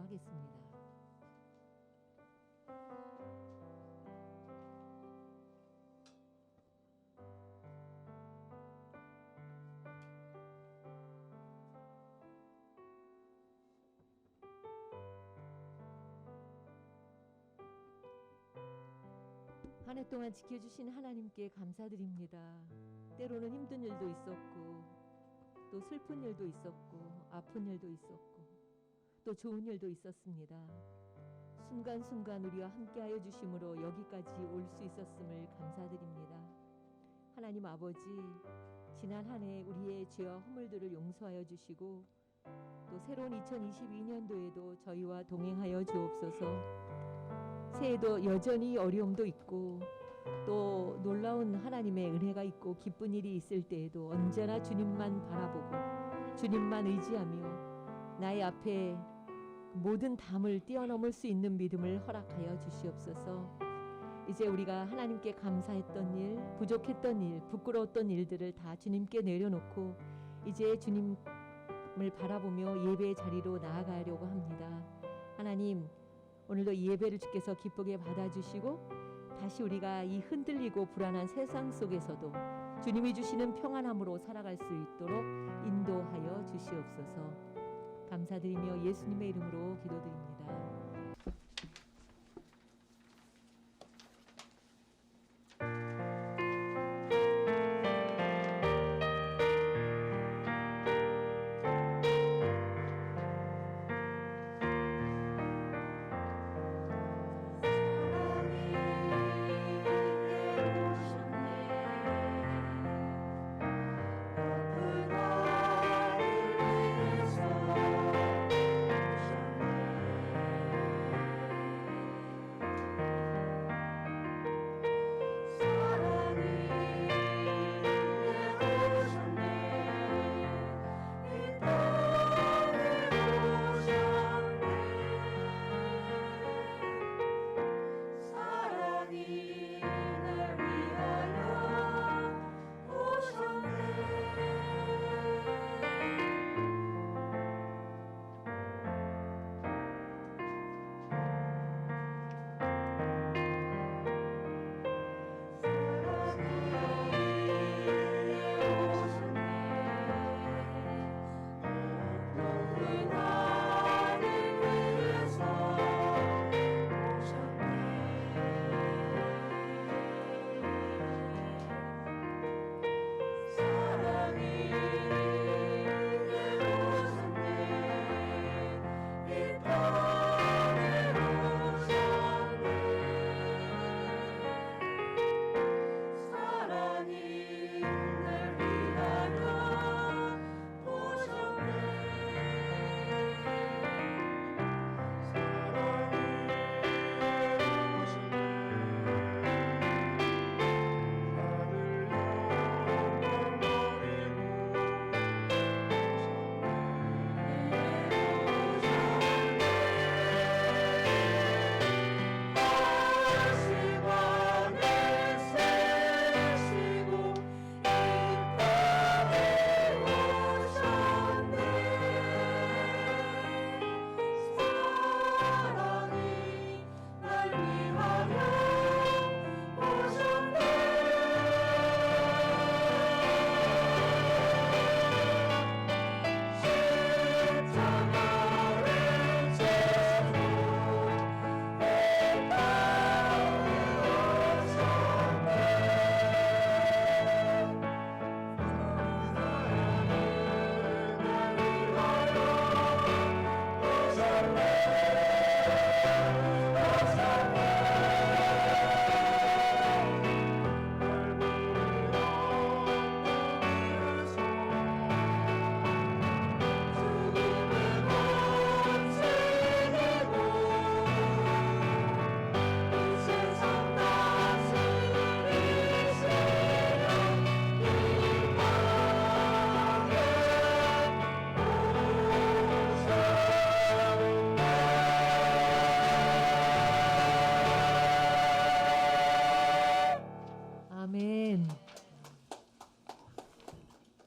하겠습니다. 한 해 동안 지켜주신 하나님께 감사드립니다. 때로는 힘든 일도 있었고, 또 슬픈 일도 있었고, 아픈 일도 있었고, 또 좋은 일도 있었습니다. 순간순간 우리와 함께하여 주심으로 여기까지 올 수 있었음을 감사드립니다. 하나님 아버지, 지난 한 해 우리의 죄와 허물들을 용서하여 주시고 또 새로운 2022년도에도 저희와 동행하여 주옵소서. 새해도 여전히 어려움도 있고 또 놀라운 하나님의 은혜가 있고 기쁜 일이 있을 때에도 언제나 주님만 바라보고 주님만 의지하며 나의 앞에 모든 담을 뛰어넘을 수 있는 믿음을 허락하여 주시옵소서. 이제 우리가 하나님께 감사했던 일, 부족했던 일, 부끄러웠던 일들을 다 주님께 내려놓고 이제 주님을 바라보며 예배의 자리로 나아가려고 합니다. 하나님, 오늘도 이 예배를 주께서 기쁘게 받아주시고 다시 우리가 이 흔들리고 불안한 세상 속에서도 주님이 주시는 평안함으로 살아갈 수 있도록 인도하여 주시옵소서. 감사드리며 예수님의 이름으로 기도드립니다.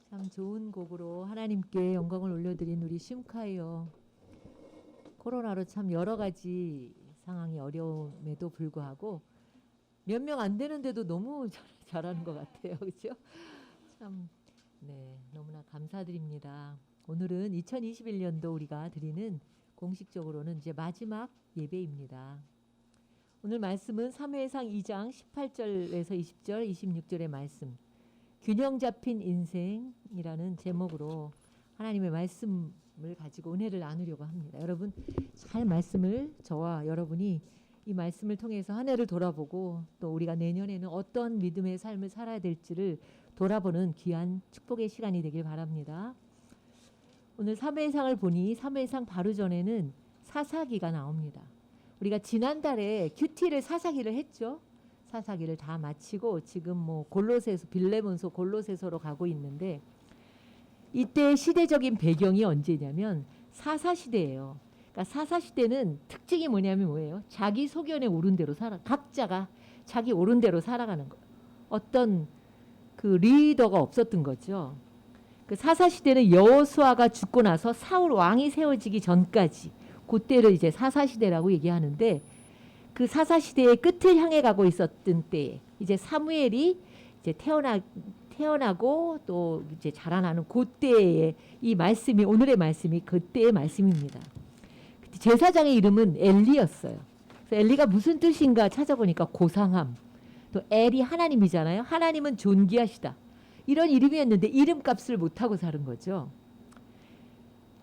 참 좋은 곡으로 하나님께 영광을 올려드린 우리 심카이어 코로나로 참 여러 가지 상황이 어려움에도 불구하고 몇 명 안 되는데도 너무 잘하는 것 같아요. 그렇죠? 참, 네, 너무나 감사드립니다. 오늘은 2021년도 우리가 드리는 공식적으로는 이제 마지막 예배입니다. 오늘 말씀은 사무엘상 2장 18절에서 20절, 26절의 말씀, 균형 잡힌 인생이라는 제목으로 하나님의 말씀을 가지고 은혜를 나누려고 합니다. 여러분 잘 말씀을 저와 여러분이 이 말씀을 통해서 한 해를 돌아보고 또 우리가 내년에는 어떤 믿음의 삶을 살아야 될지를 돌아보는 귀한 축복의 시간이 되길 바랍니다. 오늘 사무엘상을 보니 사무엘상 바로 전에는 사사기가 나옵니다. 우리가 지난달에 큐티를 사사기를 했죠. 사사기를 다 마치고 지금 뭐 골로새서 빌레몬서 골로새서로 가고 있는데 이때 시대적인 배경이 언제냐면 사사시대예요. 그러니까 사사시대는 특징이 뭐예요? 자기 소견에 오른 대로 각자가 자기 옳은 대로 살아가는 거. 어떤 그 리더가 없었던 거죠. 그 사사시대는 여호수아가 죽고 나서 사울 왕이 세워지기 전까지 그때를 이제 사사시대라고 얘기하는데 그 사사시대의 끝을 향해 가고 있었던 때에 이제 사무엘이 이제 태어나고 또 이제 자라나는 그때의 이 말씀이 오늘의 말씀이 그때의 말씀입니다. 제사장의 이름은 엘리였어요. 그래서 엘리가 무슨 뜻인가 찾아보니까 고상함. 또 엘이 하나님이잖아요. 하나님은 존귀하시다. 이런 이름이었는데 이름값을 못하고 사는 거죠.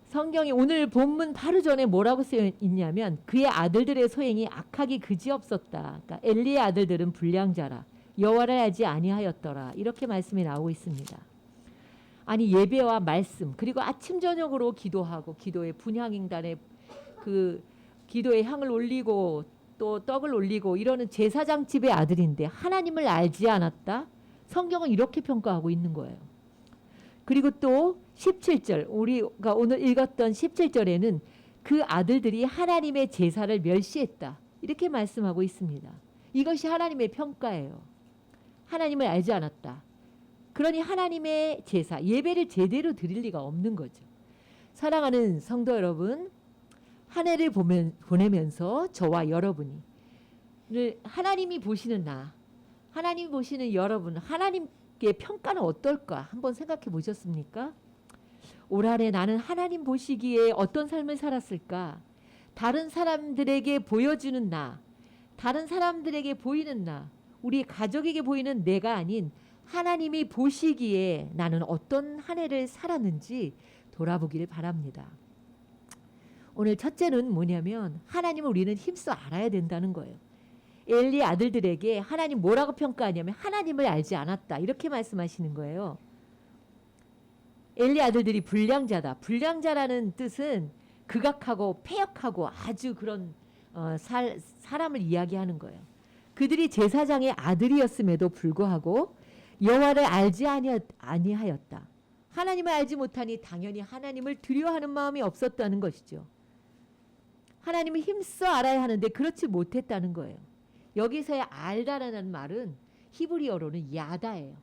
성경이 오늘 본문 바로 전에 뭐라고 쓰여 있냐면 그의 아들들의 소행이 악하기 그지없었다. 그러니까 엘리의 아들들은 불량자라. 여호와를 알지 아니하였더라. 이렇게 말씀이 나오고 있습니다. 아니 예배와 말씀 그리고 아침 저녁으로 기도하고 기도의 분향인단에 그 기도의 향을 올리고 또 떡을 올리고 이러는 제사장 집의 아들인데 하나님을 알지 않았다? 성경은 이렇게 평가하고 있는 거예요. 그리고 또 17절 우리가 오늘 읽었던 17절에는 그 아들들이 하나님의 제사를 멸시했다. 이렇게 말씀하고 있습니다. 이것이 하나님의 평가예요. 하나님을 알지 않았다. 그러니 하나님의 제사, 예배를 제대로 드릴 리가 없는 거죠. 사랑하는 성도 여러분, 한 해를 보내면서 저와 여러분이 하나님이 보시는 나, 하나님이 보시는 여러분, 하나님께 평가는 어떨까 한번 생각해 보셨습니까? 올 한 해 나는 하나님 보시기에 어떤 삶을 살았을까? 다른 사람들에게 보여주는 나, 다른 사람들에게 보이는 나, 우리 가족에게 보이는 내가 아닌 하나님이 보시기에 나는 어떤 한 해를 살았는지 돌아보기를 바랍니다. 오늘 첫째는 뭐냐면 하나님을 우리는 힘써 알아야 된다는 거예요. 엘리 아들들에게 하나님 뭐라고 평가하냐면 하나님을 알지 않았다. 이렇게 말씀하시는 거예요. 엘리 아들들이 불량자다. 불량자라는 뜻은 극악하고 패역하고 아주 그런 사람을 이야기하는 거예요. 그들이 제사장의 아들이었음에도 불구하고 여호와를 알지 아니하였다. 하나님을 알지 못하니 당연히 하나님을 두려워하는 마음이 없었다는 것이죠. 하나님을 힘써 알아야 하는데 그렇지 못했다는 거예요. 여기서의 알다라는 말은 히브리어로는 야다예요.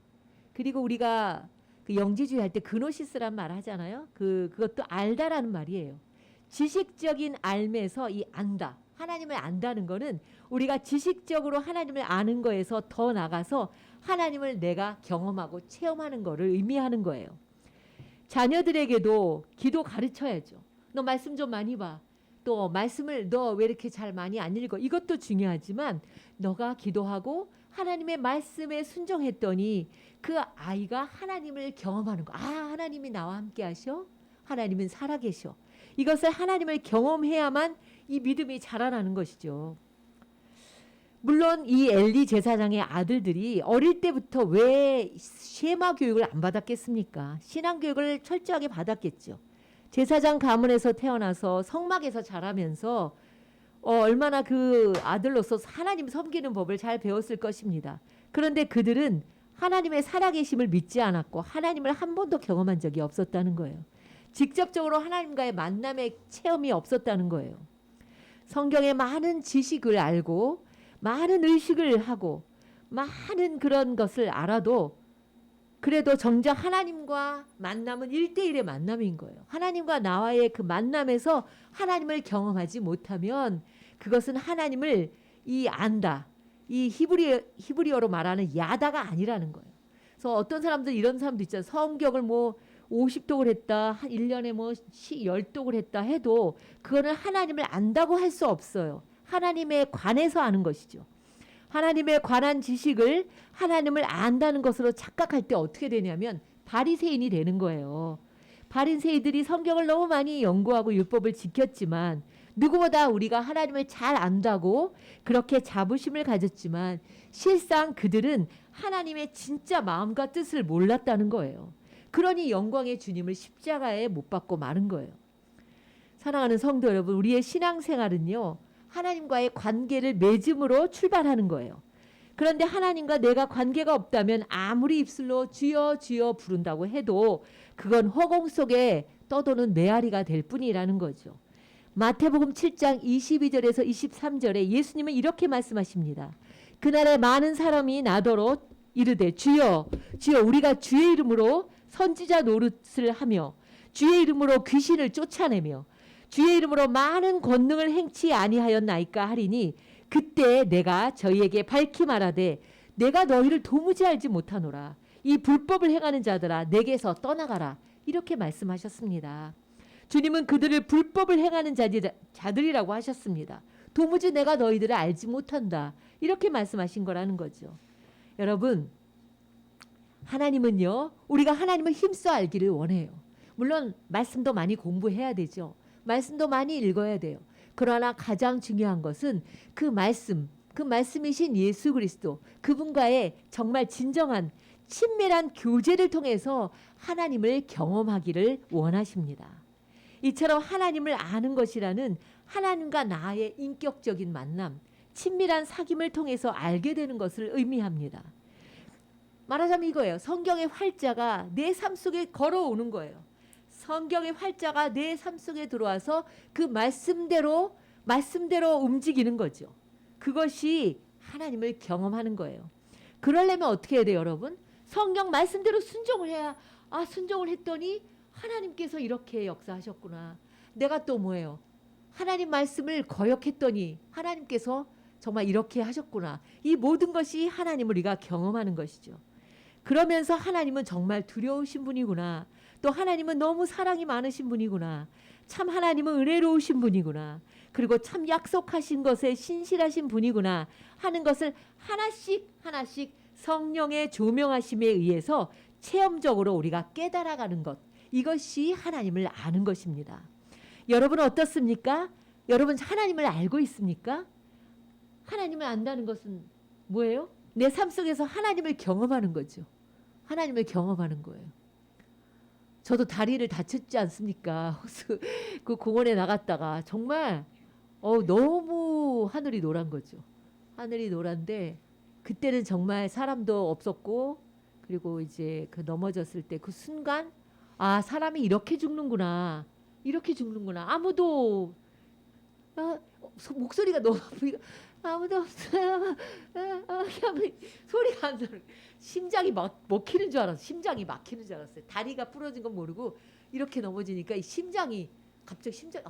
그리고 우리가 그 영지주의 할 때 그노시스란 말 하잖아요. 그것도 알다라는 말이에요. 지식적인 알매서 이 안다. 하나님을 안다는 거는 우리가 지식적으로 하나님을 아는 거에서 더 나가서 하나님을 내가 경험하고 체험하는 거를 의미하는 거예요. 자녀들에게도 기도 가르쳐야죠. 너 말씀 좀 많이 봐. 또 말씀을 너 왜 이렇게 잘 많이 안 읽어? 이것도 중요하지만 너가 기도하고 하나님의 말씀에 순종했더니 그 아이가 하나님을 경험하는 거. 아, 하나님이 나와 함께 하셔? 하나님은 살아계셔. 이것을 하나님을 경험해야만 이 믿음이 자라나는 것이죠. 물론 이 엘리 제사장의 아들들이 어릴 때부터 왜 쉐마 교육을 안 받았겠습니까? 신앙 교육을 철저하게 받았겠죠. 제사장 가문에서 태어나서 성막에서 자라면서 얼마나 그 아들로서 하나님 섬기는 법을 잘 배웠을 것입니다. 그런데 그들은 하나님의 살아계심을 믿지 않았고 하나님을 한 번도 경험한 적이 없었다는 거예요. 직접적으로 하나님과의 만남의 체험이 없었다는 거예요. 성경의 많은 지식을 알고 많은 의식을 하고 많은 그런 것을 알아도 그래도 정작 하나님과 만남은 1대1의 만남인 거예요. 하나님과 나와의 그 만남에서 하나님을 경험하지 못하면 그것은 하나님을 안다. 이 히브리어로 말하는 야다가 아니라는 거예요. 그래서 어떤 사람들 이런 사람도 있잖아요. 성경을 뭐 50독을 했다. 한 1년에 뭐 10독을 했다 해도 그거는 하나님을 안다고 할 수 없어요. 하나님에 관해서 아는 것이죠. 하나님에 관한 지식을 하나님을 안다는 것으로 착각할 때 어떻게 되냐면 바리새인이 되는 거예요. 바리새인들이 성경을 너무 많이 연구하고 율법을 지켰지만 누구보다 우리가 하나님을 잘 안다고 그렇게 자부심을 가졌지만 실상 그들은 하나님의 진짜 마음과 뜻을 몰랐다는 거예요. 그러니 영광의 주님을 십자가에 못 박고 마는 거예요. 사랑하는 성도 여러분, 우리의 신앙생활은요, 하나님과의 관계를 맺음으로 출발하는 거예요. 그런데 하나님과 내가 관계가 없다면 아무리 입술로 주여 주여 부른다고 해도 그건 허공 속에 떠도는 메아리가 될 뿐이라는 거죠. 마태복음 7장 22절에서 23절에 예수님은 이렇게 말씀하십니다. 그날에 많은 사람이 나더러 이르되 주여 주여 우리가 주의 이름으로 선지자 노릇을 하며 주의 이름으로 귀신을 쫓아내며 주의 이름으로 많은 권능을 행치 아니하였나이까 하리니 그때 내가 저희에게 밝히 말하되 내가 너희를 도무지 알지 못하노라. 이 불법을 행하는 자들아 내게서 떠나가라. 이렇게 말씀하셨습니다. 주님은 그들을 불법을 행하는 자들이라고 하셨습니다. 도무지 내가 너희들을 알지 못한다. 이렇게 말씀하신 거라는 거죠. 여러분, 하나님은요, 우리가 하나님을 힘써 알기를 원해요. 물론 말씀도 많이 공부해야 되죠. 말씀도 많이 읽어야 돼요. 그러나 가장 중요한 것은 그 말씀이신 예수 그리스도, 그분과의 정말 진정한 친밀한 교제를 통해서 하나님을 경험하기를 원하십니다. 이처럼 하나님을 아는 것이라는 하나님과 나의 인격적인 만남, 친밀한 사귐을 통해서 알게 되는 것을 의미합니다. 말하자면 이거예요. 성경의 활자가 내 삶 속에 걸어오는 거예요. 성경의 활자가 내 삶 속에 들어와서 그 말씀대로 움직이는 거죠. 그것이 하나님을 경험하는 거예요. 그러려면 어떻게 해야 돼요, 여러분? 성경 말씀대로 순종을 해야, 순종을 했더니 하나님께서 이렇게 역사하셨구나. 내가 또 뭐예요? 하나님 말씀을 거역했더니 하나님께서 정말 이렇게 하셨구나. 이 모든 것이 하나님을 우리가 경험하는 것이죠. 그러면서 하나님은 정말 두려우신 분이구나. 또 하나님은 너무 사랑이 많으신 분이구나. 참 하나님은 은혜로우신 분이구나. 그리고 참 약속하신 것에 신실하신 분이구나 하는 것을 하나씩 성령의 조명하심에 의해서 체험적으로 우리가 깨달아가는 것. 이것이 하나님을 아는 것입니다. 여러분은 어떻습니까? 여러분 하나님을 알고 있습니까? 하나님을 안다는 것은 뭐예요? 내 삶 속에서 하나님을 경험하는 거죠. 하나님을 경험하는 거예요. 저도 다리를 다쳤지 않습니까? 그 공원에 나갔다가 정말 너무 하늘이 노란 거죠. 하늘이 노란데 그때는 정말 사람도 없었고 그리고 이제 그 넘어졌을 때 그 순간 사람이 이렇게 죽는구나. 이렇게 죽는구나. 아무도 목소리가 너무 아프니까 아무도 없어요. 소리가 안 나는. 심장이 막히는 줄 알았어요. 심장이 막히는 줄 알았어요. 다리가 부러진 건 모르고 이렇게 넘어지니까 이 심장이 갑자기 심장이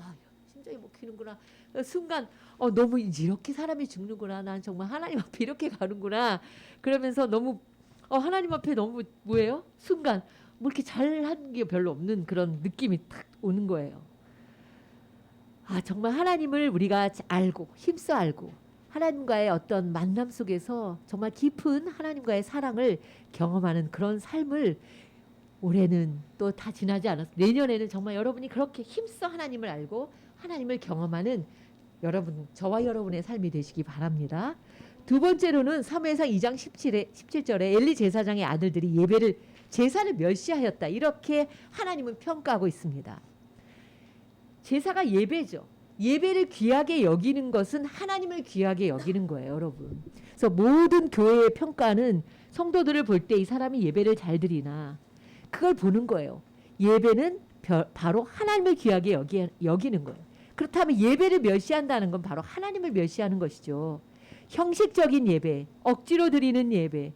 먹히는구나. 순간 너무 이렇게 사람이 죽는구나. 난 정말 하나님 앞에 이렇게 가는구나. 그러면서 너무 하나님 앞에 너무 뭐예요? 순간 뭐 이렇게 잘한 게 별로 없는 그런 느낌이 탁 오는 거예요. 정말 하나님을 우리가 알고 힘써 알고 하나님과의 어떤 만남 속에서 정말 깊은 하나님과의 사랑을 경험하는 그런 삶을 올해는 또 다 지나지 않았어요. 내년에는 정말 여러분이 그렇게 힘써 하나님을 알고 하나님을 경험하는 저와 여러분의 삶이 되시기 바랍니다. 두 번째로는 사무엘상 2장 17절에 엘리 제사장의 아들들이 제사를 멸시하였다. 이렇게 하나님은 평가하고 있습니다. 제사가 예배죠. 예배를 귀하게 여기는 것은 하나님을 귀하게 여기는 거예요, 여러분. 그래서 모든 교회의 평가는 성도들을 볼 때 이 사람이 예배를 잘 드리나 그걸 보는 거예요. 예배는 바로 하나님을 귀하게 여기는 거예요. 그렇다면 예배를 멸시한다는 건 바로 하나님을 멸시하는 것이죠. 형식적인 예배, 억지로 드리는 예배,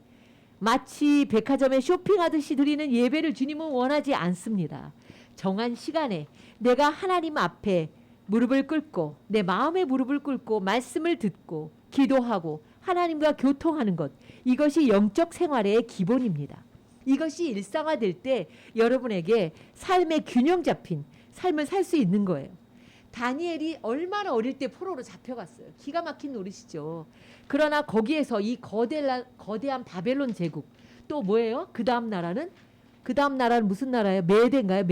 마치 백화점에 쇼핑하듯이 드리는 예배를 주님은 원하지 않습니다. 정한 시간에 내가 하나님 앞에 무릎을 꿇고 내 마음의 무릎을 꿇고 말씀을 듣고 기도하고 하나님과 교통하는 것, 이것이 영적 생활의 기본입니다. 이것이 일상화될 때 여러분에게 삶의 균형 잡힌 삶을 살 수 있는 거예요. 다니엘이 얼마나 어릴 때 포로로 잡혀갔어요. 기가 막힌 노릇이죠. 그러나 거기에서 이 거대한 바벨론 제국, 또 뭐예요? 그 다음 나라는 무슨 나라예요? 메대인가요?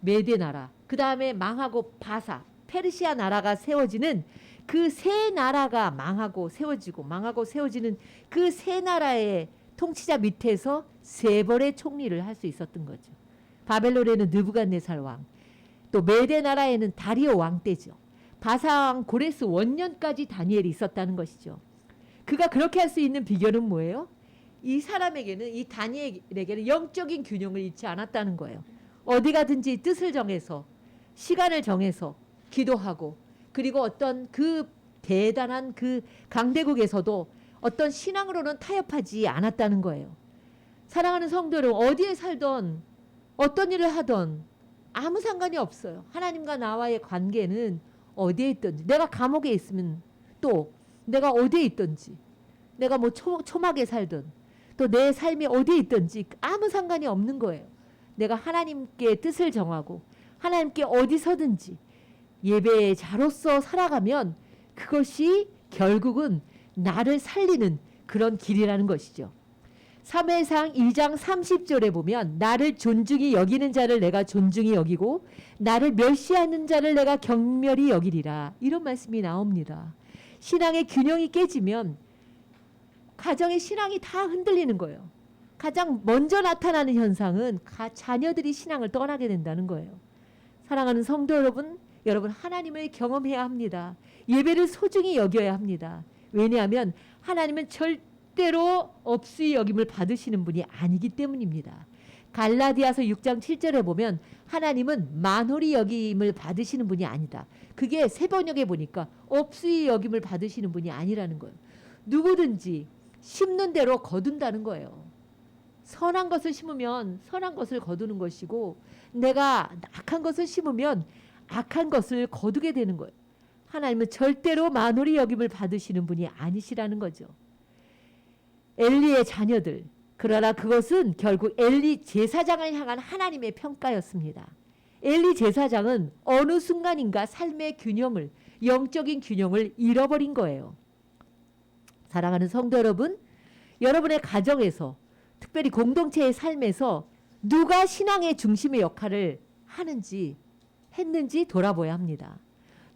메대 나라. 그 다음에 망하고 바사, 페르시아 나라가 세워지는 그 세 나라가 망하고 세워지는 그 세 나라의 통치자 밑에서 세 벌의 총리를 할 수 있었던 거죠. 바벨론에는 느부갓네살 왕, 또 메대 나라에는 다리오 왕 때죠. 바사 왕 고레스 원년까지 다니엘이 있었다는 것이죠. 그가 그렇게 할 수 있는 비결은 뭐예요? 이 사람에게는, 이 다니엘에게는 영적인 균형을 잃지 않았다는 거예요. 어디 가든지 뜻을 정해서 시간을 정해서 기도하고, 그리고 어떤 그 대단한 그 강대국에서도 어떤 신앙으로는 타협하지 않았다는 거예요. 사랑하는 성도 여러분, 어디에 살던 어떤 일을 하던 아무 상관이 없어요. 하나님과 나와의 관계는 어디에 있든지, 내가 감옥에 있으면 또 내가 어디에 있든지, 내가 뭐 초막에 살든 또 내 삶이 어디에 있든지 아무 상관이 없는 거예요. 내가 하나님께 뜻을 정하고 하나님께 어디서든지 예배의 자로서 살아가면 그것이 결국은 나를 살리는 그런 길이라는 것이죠. 사무엘상 2장 30절에 보면 나를 존중히 여기는 자를 내가 존중히 여기고 나를 멸시하는 자를 내가 경멸히 여기리라, 이런 말씀이 나옵니다. 신앙의 균형이 깨지면 가정의 신앙이 다 흔들리는 거예요. 가장 먼저 나타나는 현상은 자녀들이 신앙을 떠나게 된다는 거예요. 사랑하는 성도 여러분, 여러분 하나님을 경험해야 합니다. 예배를 소중히 여겨야 합니다. 왜냐하면 하나님은 절대로 업수의 여김을 받으시는 분이 아니기 때문입니다. 갈라디아서 6장 7절에 보면 하나님은 만홀히 여김을 받으시는 분이 아니다. 그게 새번역에 보니까 업수의 여김을 받으시는 분이 아니라는 거예요. 누구든지 심는 대로 거둔다는 거예요. 선한 것을 심으면 선한 것을 거두는 것이고, 내가 악한 것을 심으면 악한 것을 거두게 되는 거예요. 하나님은 절대로 만홀히 여김을 받으시는 분이 아니시라는 거죠. 엘리의 자녀들, 그러나 그것은 결국 엘리 제사장을 향한 하나님의 평가였습니다. 엘리 제사장은 어느 순간인가 삶의 균형을, 영적인 균형을 잃어버린 거예요. 사랑하는 성도 여러분, 여러분의 가정에서, 특별히 공동체의 삶에서 누가 신앙의 중심의 역할을 했는지 돌아봐야 합니다.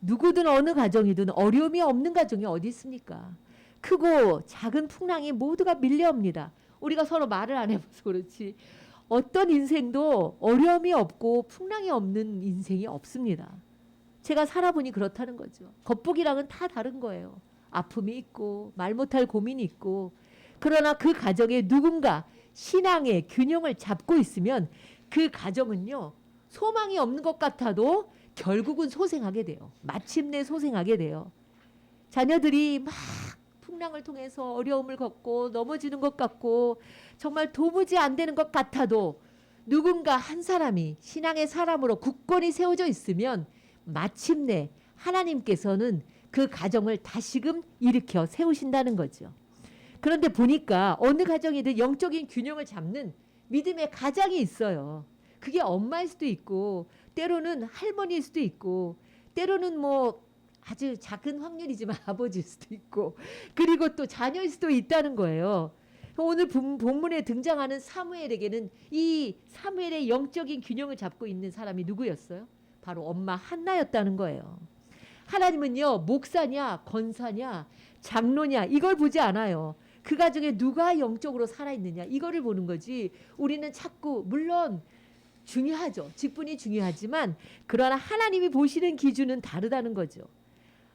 누구든 어느 가정이든 어려움이 없는 가정이 어디 있습니까? 크고 작은 풍랑이 모두가 밀려옵니다. 우리가 서로 말을 안 해봐서 그렇지 어떤 인생도 어려움이 없고 풍랑이 없는 인생이 없습니다. 제가 살아보니 그렇다는 거죠. 겉보기랑은 다 다른 거예요. 아픔이 있고 말 못할 고민이 있고, 그러나 그 가정에 누군가 신앙의 균형을 잡고 있으면 그 가정은요, 소망이 없는 것 같아도 결국은 소생하게 돼요. 마침내 소생하게 돼요. 자녀들이 막 풍랑을 통해서 어려움을 겪고 넘어지는 것 같고 정말 도무지 안 되는 것 같아도 누군가 한 사람이 신앙의 사람으로 굳건히 세워져 있으면 마침내 하나님께서는 그 가정을 다시금 일으켜 세우신다는 거죠. 그런데 보니까 어느 가정이든 영적인 균형을 잡는 믿음의 가장이 있어요. 그게 엄마일 수도 있고 때로는 할머니일 수도 있고 때로는 뭐 아주 작은 확률이지만 아버지일 수도 있고, 그리고 또 자녀일 수도 있다는 거예요. 오늘 본문에 등장하는 사무엘에게는 이 사무엘의 영적인 균형을 잡고 있는 사람이 누구였어요? 바로 엄마 한나였다는 거예요. 하나님은요, 목사냐 권사냐 장로냐 이걸 보지 않아요. 그 가정에 누가 영적으로 살아있느냐 이거를 보는 거지. 우리는 자꾸, 물론 중요하죠. 직분이 중요하지만 그러나 하나님이 보시는 기준은 다르다는 거죠.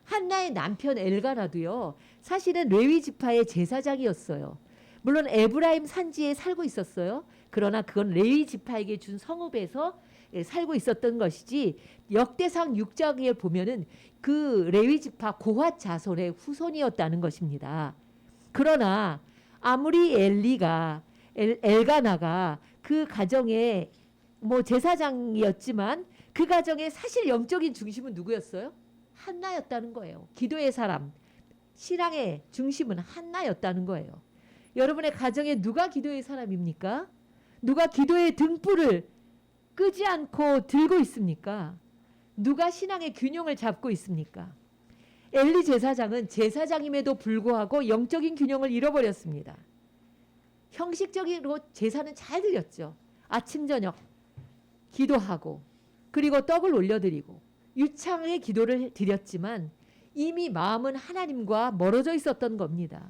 한나의 남편 엘가나도요, 사실은 레위 지파의 제사장이었어요. 물론 에브라임 산지에 살고 있었어요. 그러나 그건 레위 지파에게 준 성읍에서 살고 있었던 것이지, 역대상 6장에 보면은 그 레위 지파 고핫 자손의 후손이었다는 것입니다. 그러나 아무리 엘가나가 그 가정의 뭐 제사장이었지만 그 가정의 사실 영적인 중심은 누구였어요? 한나였다는 거예요. 기도의 사람, 신앙의 중심은 한나였다는 거예요. 여러분의 가정에 누가 기도의 사람입니까? 누가 기도의 등불을 끄지 않고 들고 있습니까? 누가 신앙의 균형을 잡고 있습니까? 엘리 제사장은 제사장임에도 불구하고 영적인 균형을 잃어버렸습니다. 형식적으로 제사는 잘 드렸죠. 아침 저녁 기도하고 그리고 떡을 올려드리고 유창의 기도를 드렸지만 이미 마음은 하나님과 멀어져 있었던 겁니다.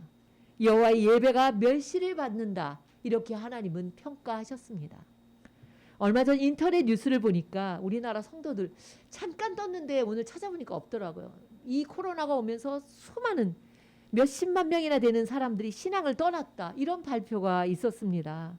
여호와의 예배가 멸시를 받는다. 이렇게 하나님은 평가하셨습니다. 얼마 전 인터넷 뉴스를 보니까 우리나라 성도들 잠깐 떴는데 오늘 찾아보니까 없더라고요. 이 코로나가 오면서 수많은 몇십만 명이나 되는 사람들이 신앙을 떠났다. 이런 발표가 있었습니다.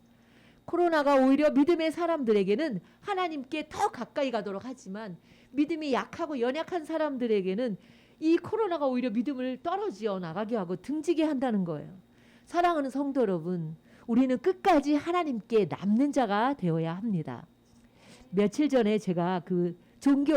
코로나가 오히려 믿음의 사람들에게는 하나님께 더 가까이 가도록 하지만 믿음이 약하고 연약한 사람들에게는 이 코로나가 오히려 믿음을 떨어지어 나가게 하고 등지게 한다는 거예요. 사랑하는 성도 여러분, 우리는 끝까지 하나님께 남는 자가 되어야 합니다. 며칠 전에 제가 그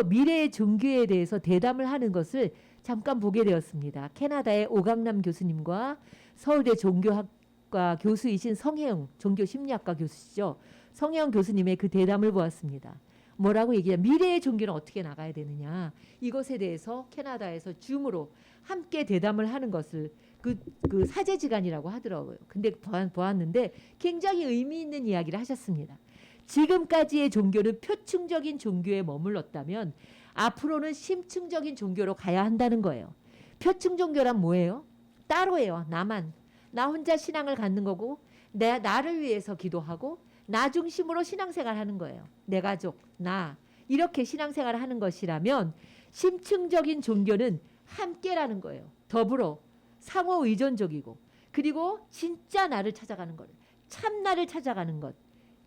미래의 종교에 대해서 대담을 하는 것을 잠깐 보게 되었습니다. 캐나다의 오강남 교수님과 서울대 종교학과 교수이신 성혜영 종교심리학과 교수시죠. 성혜영 교수님의 그 대담을 보았습니다. 뭐라고 얘기해요? 미래의 종교는 어떻게 나가야 되느냐. 이것에 대해서 캐나다에서 줌으로 함께 대담을 하는 것을 그 사제지간이라고 하더라고요. 근데 보았는데 굉장히 의미 있는 이야기를 하셨습니다. 지금까지의 종교는 표층적인 종교에 머물렀다면 앞으로는 심층적인 종교로 가야 한다는 거예요. 표층 종교란 뭐예요? 따로예요. 나만. 나 혼자 신앙을 갖는 거고 나를 위해서 기도하고 나 중심으로 신앙생활 하는 거예요. 내 가족, 나. 이렇게 신앙생활을 하는 것이라면 심층적인 종교는 함께라는 거예요. 더불어 상호 의존적이고 그리고 진짜 나를 찾아가는 것, 참 나를 찾아가는 것.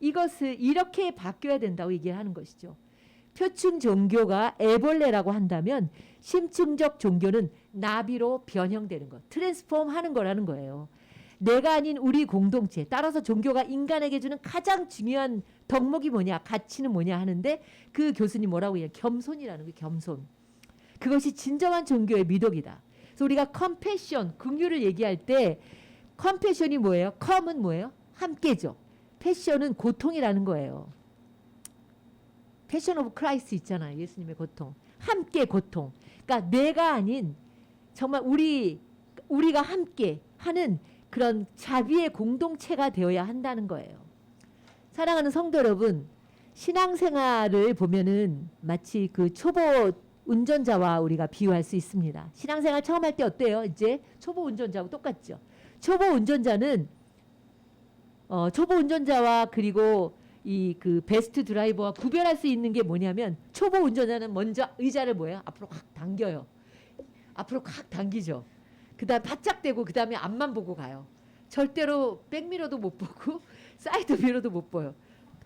이것을 이렇게 바뀌어야 된다고 얘기를 하는 것이죠. 표층 종교가 애벌레라고 한다면 심층적 종교는 나비로 변형되는 것, 트랜스폼 하는 거라는 거예요. 내가 아닌 우리 공동체, 따라서 종교가 인간에게 주는 가장 중요한 덕목이 뭐냐, 가치는 뭐냐 하는데 그 교수님 뭐라고 해요? 겸손이라는 거예요. 겸손. 그것이 진정한 종교의 미덕이다. 그래서 우리가 컴패션, 긍휼을 얘기할 때 컴패션이 뭐예요? 컴은 뭐예요? 함께죠. 패션은 고통이라는 거예요. 패션 오브 크라이스트 있잖아요. 예수님의 고통. 함께 고통. 그러니까 내가 아닌 정말 우리가 함께 하는 그런 자비의 공동체가 되어야 한다는 거예요. 사랑하는 성도 여러분, 신앙생활을 보면은 마치 그 초보 운전자와 우리가 비유할 수 있습니다. 신앙생활 처음 할 때 어때요? 이제 초보 운전자하고 똑같죠. 초보 운전자와 그리고 이 그 베스트 드라이버와 구별할 수 있는 게 뭐냐면 초보 운전자는 먼저 의자를 뭐예요? 앞으로 확 당겨요. 앞으로 확 당기죠. 그다음 바짝 대고 그다음에 앞만 보고 가요. 절대로 백미러도 못 보고 사이드 미러도 못 보여.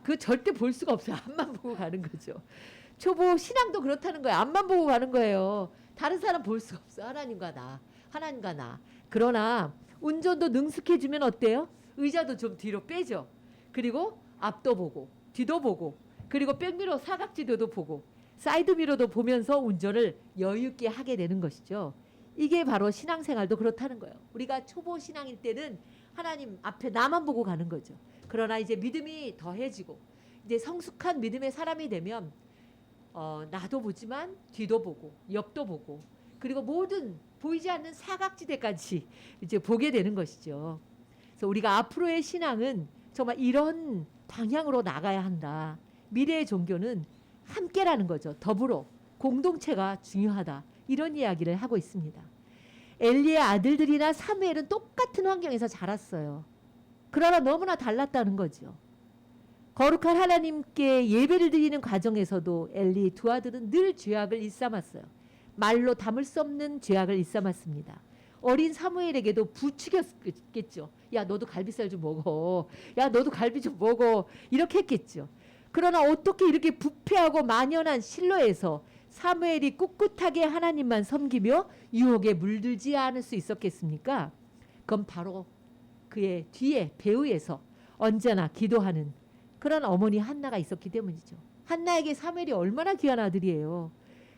그 절대 볼 수가 없어요. 앞만 보고 가는 거죠. 초보 신앙도 그렇다는 거예요. 앞만 보고 가는 거예요. 다른 사람 볼 수가 없어. 하나님과 나. 그러나 운전도 능숙해지면 어때요? 의자도 좀 뒤로 빼죠. 그리고 앞도 보고 뒤도 보고 그리고 백미러 사각지대도 보고 사이드 미러도 보면서 운전을 여유 있게 하게 되는 것이죠. 이게 바로 신앙생활도 그렇다는 거예요. 우리가 초보 신앙일 때는 하나님 앞에 나만 보고 가는 거죠. 그러나 이제 믿음이 더해지고 이제 성숙한 믿음의 사람이 되면 나도 보지만 뒤도 보고 옆도 보고 그리고 모든 보이지 않는 사각지대까지 이제 보게 되는 것이죠. 그래서 우리가 앞으로의 신앙은 정말 이런 방향으로 나가야 한다. 미래의 종교는 함께라는 거죠. 더불어 공동체가 중요하다. 이런 이야기를 하고 있습니다. 엘리의 아들들이나 사무엘은 똑같은 환경에서 자랐어요. 그러나 너무나 달랐다는 거죠. 거룩한 하나님께 예배를 드리는 과정에서도 엘리 두 아들은 늘 죄악을 일삼았어요. 말로 담을 수 없는 죄악을 일삼았습니다. 어린 사무엘에게도 부추겼겠죠. 야, 너도 갈비살 좀 먹어. 야, 너도 갈비 좀 먹어. 이렇게 했겠죠. 그러나 어떻게 이렇게 부패하고 만연한 실로에서 사무엘이 꿋꿋하게 하나님만 섬기며 유혹에 물들지 않을 수 있었겠습니까? 그건 바로 그의 뒤에 배후에서 언제나 기도하는 그런 어머니 한나가 있었기 때문이죠. 한나에게 사무엘이 얼마나 귀한 아들이에요.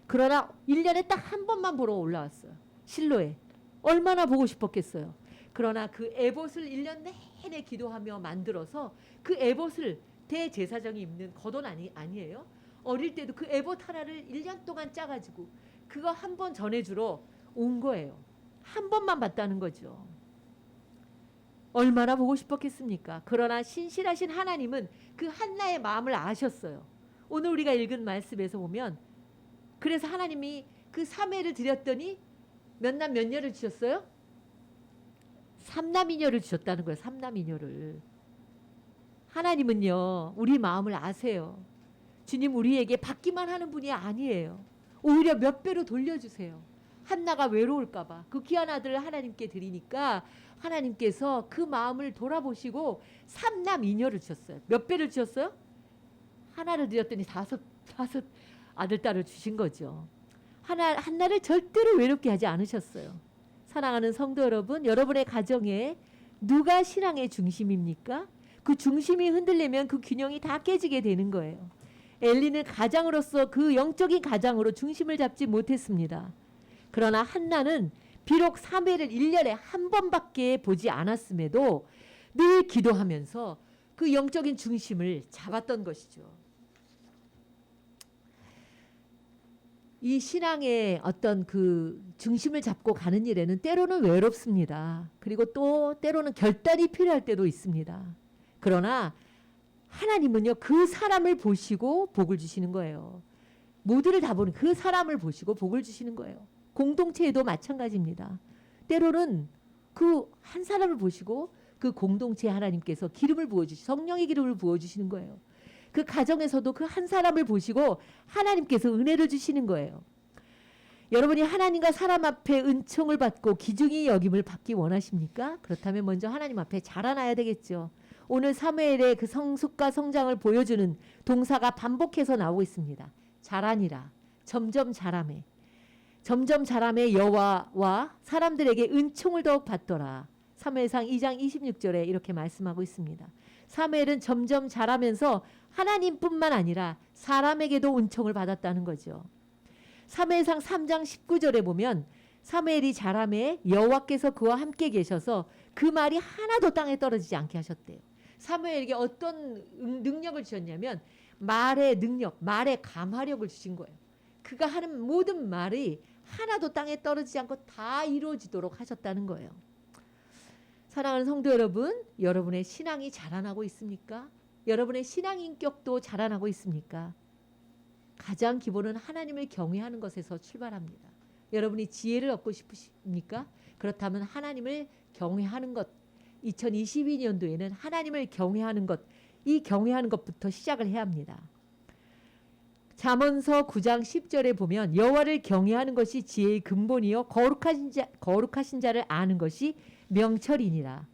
그러나 1년에 딱 한 번만 보러 올라왔어요. 실로에. 얼마나 보고 싶었겠어요. 그러나 그 에봇을 1년 내내 기도하며 만들어서 그 에봇을 대제사장이 입는 겉옷 아니에요. 어릴 때도 그 에봇 하나를 1년 동안 짜가지고 그거 한 번 전해주러 온 거예요. 한 번만 봤다는 거죠. 얼마나 보고 싶었겠습니까? 그러나 신실하신 하나님은 그 한나의 마음을 아셨어요. 오늘 우리가 읽은 말씀에서 보면 그래서 하나님이 그 사무엘을 드렸더니 몇 남 몇 녀를 주셨어요? 3남이녀를 주셨다는 거예요. 3남이녀를. 하나님은요 우리 마음을 아세요. 주님 우리에게 받기만 하는 분이 아니에요. 오히려 몇 배로 돌려주세요. 한나가 외로울까 봐 그 귀한 아들을 하나님께 드리니까 하나님께서 그 마음을 돌아보시고 3남이녀를 주셨어요. 몇 배를 주셨어요? 하나를 드렸더니 다섯 아들 딸을 주신 거죠. 한나를 절대로 외롭게 하지 않으셨어요. 사랑하는 성도 여러분, 여러분의 가정에 누가 신앙의 중심입니까? 그 중심이 흔들리면 그 균형이 다 깨지게 되는 거예요. 엘리는 가장으로서 그 영적인 가장으로 중심을 잡지 못했습니다. 그러나 한나는 비록 사무엘을 1년에 한 번밖에 보지 않았음에도 늘 기도하면서 그 영적인 중심을 잡았던 것이죠. 이 신앙의 어떤 그 중심을 잡고 가는 일에는 때로는 외롭습니다. 그리고 또 때로는 결단이 필요할 때도 있습니다. 그러나 하나님은요 그 사람을 보시고 복을 주시는 거예요. 모두를 다 보는 그 사람을 보시고 복을 주시는 거예요. 공동체에도 마찬가지입니다. 때로는 그 한 사람을 보시고 그 공동체에 하나님께서 기름을 부어주시 성령의 기름을 부어주시는 거예요. 그 가정에서도 그 한 사람을 보시고 하나님께서 은혜를 주시는 거예요. 여러분이 하나님과 사람 앞에 은총을 받고 기중이 여김을 받기 원하십니까? 그렇다면 먼저 하나님 앞에 자라나야 되겠죠. 오늘 사무엘의 그 성숙과 성장을 보여주는 동사가 반복해서 나오고 있습니다. 자라니라. 점점 자라매. 점점 자라매 여호와와 사람들에게 은총을 더욱 받더라. 사무엘상 2장 26절에 이렇게 말씀하고 있습니다. 사무엘은 점점 자라면서 하나님뿐만 아니라 사람에게도 은총을 받았다는 거죠. 사무엘상 3장 19절에 보면 사무엘이 자라매 여호와께서 그와 함께 계셔서 그 말이 하나도 땅에 떨어지지 않게 하셨대요. 사무엘에게 어떤 능력을 주셨냐면 말의 능력, 말의 감화력을 주신 거예요. 그가 하는 모든 말이 하나도 땅에 떨어지지 않고 다 이루어지도록 하셨다는 거예요. 사랑하는 성도 여러분, 여러분의 신앙이 자라나고 있습니까? 여러분의 신앙 인격도 자라나고 있습니까? 가장 기본은 하나님을 경외하는 것에서 출발합니다. 여러분이 지혜를 얻고 싶으십니까? 그렇다면 하나님을 경외하는 것, 2022년도에는 하나님을 경외하는 것, 이 경외하는 것부터 시작을 해야 합니다. 잠언서 9장 10절에 보면 여호와를 경외하는 것이 지혜의 근본이요 거룩하신 자를 아는 것이 명철이니라.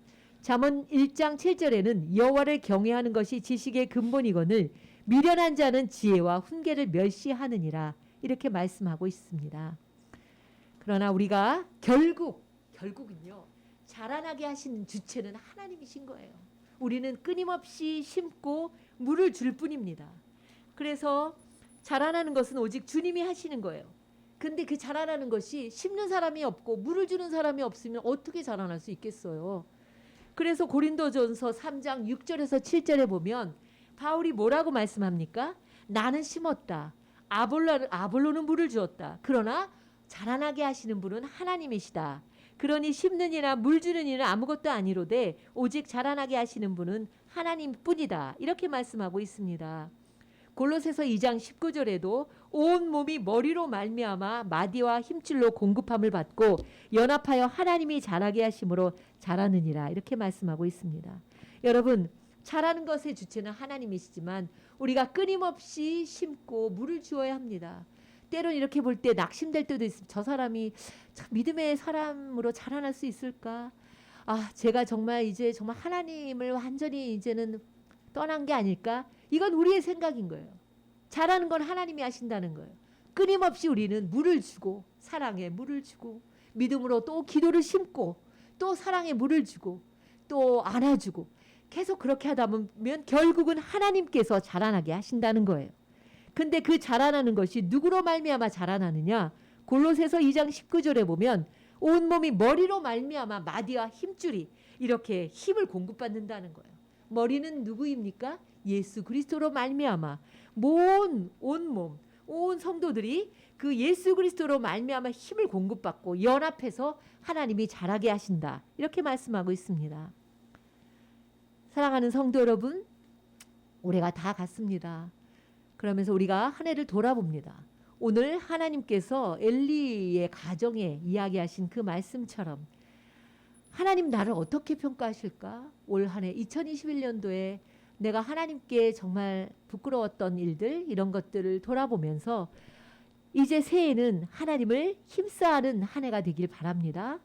잠언 1장 7절에는 여호와를 경외하는 것이 지식의 근본이거늘 미련한 자는 지혜와 훈계를 멸시하느니라. 이렇게 말씀하고 있습니다. 그러나 우리가 결국은요 자라나게 하시는 주체는 하나님이신 거예요. 우리는 끊임없이 심고 물을 줄 뿐입니다. 그래서 자라나는 것은 오직 주님이 하시는 거예요. 근데 그 자라나는 것이 심는 사람이 없고 물을 주는 사람이 없으면 어떻게 자라날 수 있겠어요. 그래서 고린도전서 3장 6절에서 7절에 보면 바울이 뭐라고 말씀합니까? 나는 심었다. 아볼로는 물을 주었다. 그러나 자라나게 하시는 분은 하나님이시다. 그러니 심는 이나 물 주는 이는 아무것도 아니로되 오직 자라나게 하시는 분은 하나님뿐이다. 이렇게 말씀하고 있습니다. 골로새서 2장 19절에도 온 몸이 머리로 말미암아 마디와 힘줄로 공급함을 받고 연합하여 하나님이 자라게 하심으로 자라느니라. 이렇게 말씀하고 있습니다. 여러분, 자라는 것의 주체는 하나님이시지만 우리가 끊임없이 심고 물을 주어야 합니다. 때로는 이렇게 볼 때 낙심될 때도 있습니다. 저 사람이 참 믿음의 사람으로 자라날 수 있을까? 제가 정말 이제 정말 하나님을 완전히 이제는 떠난 게 아닐까? 이건 우리의 생각인 거예요. 자라는 건 하나님이 하신다는 거예요. 끊임없이 우리는 물을 주고 사랑에 물을 주고 믿음으로 또 기도를 심고 또 사랑에 물을 주고 또 안아주고 계속 그렇게 하다 보면 결국은 하나님께서 자라나게 하신다는 거예요. 근데 그 자라나는 것이 누구로 말미암아 자라나느냐? 골로새서 2장 19절에 보면 온몸이 머리로 말미암아 마디와 힘줄이 이렇게 힘을 공급받는다는 거예요. 머리는 누구입니까? 예수 그리스도로 말미암아 온몸 온 성도들이 그 예수 그리스도로 말미암아 힘을 공급받고 연합해서 하나님이 자라게 하신다. 이렇게 말씀하고 있습니다. 사랑하는 성도 여러분, 올해가 다 갔습니다. 그러면서 우리가 한 해를 돌아봅니다. 오늘 하나님께서 엘리의 가정에 이야기하신 그 말씀처럼 하나님 나를 어떻게 평가하실까? 올 한 해 2021년도에 내가 하나님께 정말 부끄러웠던 일들 이런 것들을 돌아보면서 이제 새해에는 하나님을 힘써하는 한 해가 되길 바랍니다.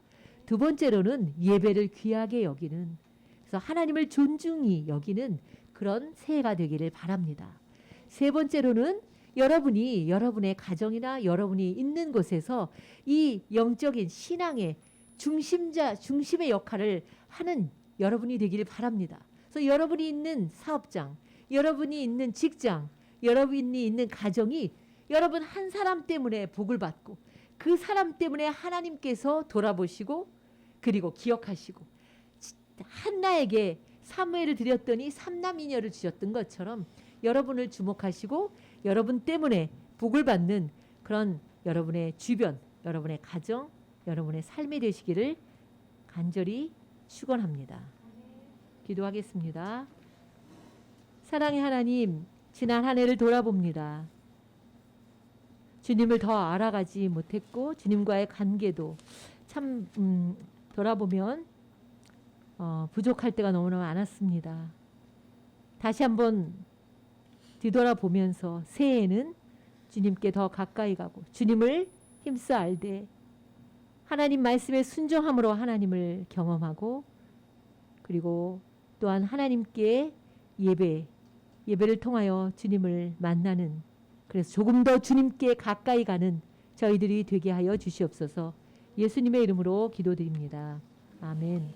두 번째로는 예배를 귀하게 여기는, 그래서 하나님을 존중히 여기는 그런 새해가 되기를 바랍니다. 세 번째로는 여러분이 여러분의 가정이나 여러분이 있는 곳에서 이 영적인 신앙의 중심의 역할을 하는 여러분이 되기를 바랍니다. 그래서 여러분이 있는 사업장, 여러분이 있는 직장, 여러분이 있는 가정이 여러분 한 사람 때문에 복을 받고 그 사람 때문에 하나님께서 돌아보시고 그리고 기억하시고 한나에게 사무엘을 드렸더니 삼남이녀를 주셨던 것처럼 여러분을 주목하시고 여러분 때문에 복을 받는 그런 여러분의 주변, 여러분의 가정, 여러분의 삶이 되시기를 간절히 축원합니다. 기도하겠습니다. 사랑의 하나님, 지난 한 해를 돌아봅니다. 주님을 더 알아가지 못했고 주님과의 관계도 참 돌아보면 부족할 때가 너무나 많았습니다. 다시 한번 뒤돌아보면서 새해에는 주님께 더 가까이 가고 주님을 힘써 알되 하나님 말씀에 순종함으로 하나님을 경험하고 그리고 또한 하나님께 예배를 통하여 주님을 만나는, 그래서 조금 더 주님께 가까이 가는 저희들이 되게 하여 주시옵소서. 예수님의 이름으로 기도드립니다. 아멘.